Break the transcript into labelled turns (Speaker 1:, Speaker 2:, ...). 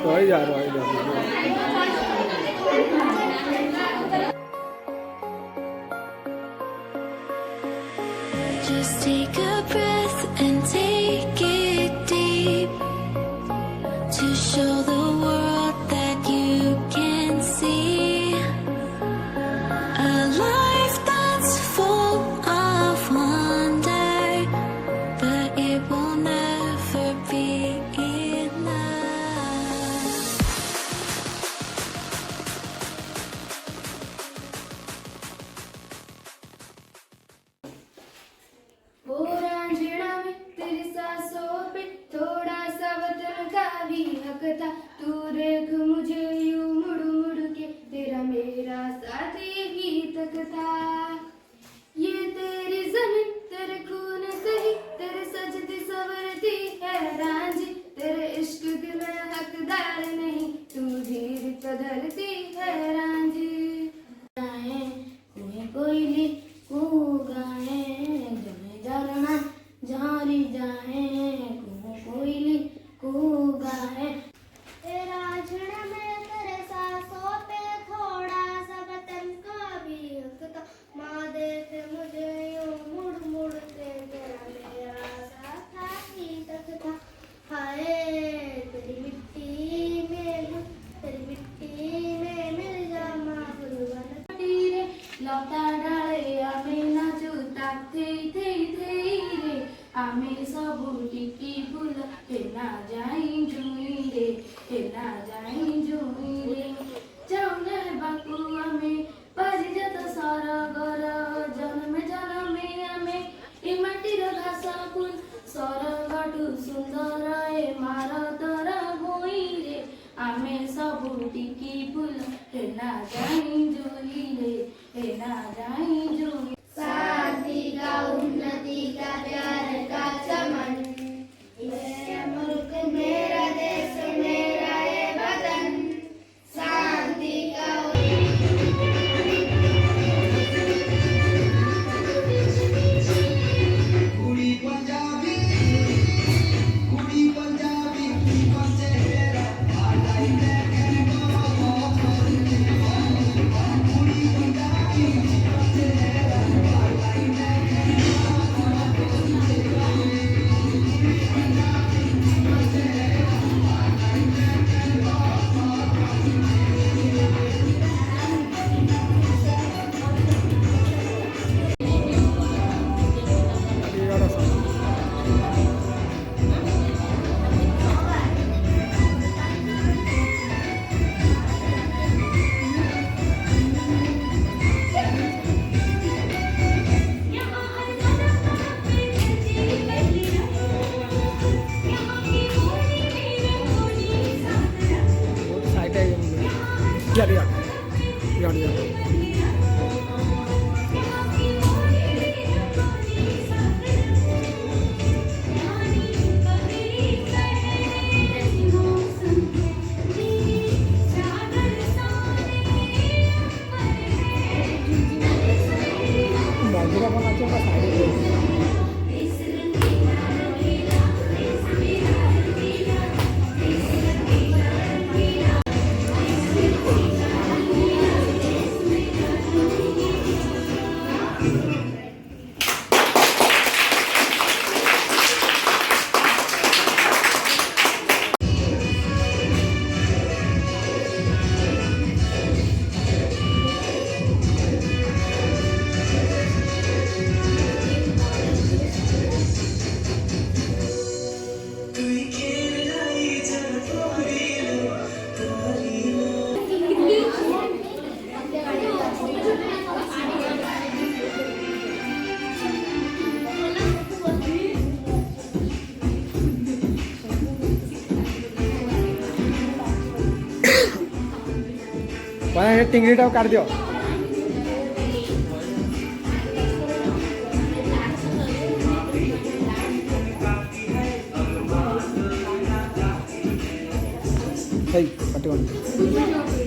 Speaker 1: वही जा रहा है।
Speaker 2: Just take a breath and take it deep to show the world that you can see a life that's full of wonder, but it will never be enough.
Speaker 3: Raanjhanaa में तेरी सांसों पे थोड़ा सा वतन का भी हक था। तू देख मुझे यूं मुड़ मुड़ के, तेरा मेरा साथ यही तक था। ये तेरी जमीन तेरे खून से ही तेरे सजती संवरती है रांझी, तेरे इश्क की मैं हकदार नहीं, तू धीर कदरती है रांझी। कोयली गाए जलना झारी जाए कोयली गाए। रांझणा में तेरे सांसों पे थोड़ा सा वतन का भी हक था। माँ देख मुझे यूं मुड़ मुड़ के, तेरा मेरा साथ ही तक था। हाय तेरी मिट्टी में मिल जा माँ फुलवन रे, लता डाले आमे नाचू ताते थे रे, आमे सबू टिकी फुल हे ना जाई जुई रे, हे ना जाई जुई रे। जाउने बाकू आमे परिजत सरगर, जन्मे आमे ए माटीर घास फुल सरगटू सुंदर ए मार तर होई रे, आमे सबू टिकी फुल हे ना जाई जुई रे, हे ना जाई जुई। शांति का उन्नति का प्यार का चमन, मेरा मुल्क मेरा देश मेरा ये वतन, शांति का
Speaker 1: टिंगरीटा काट दियो। पट्टी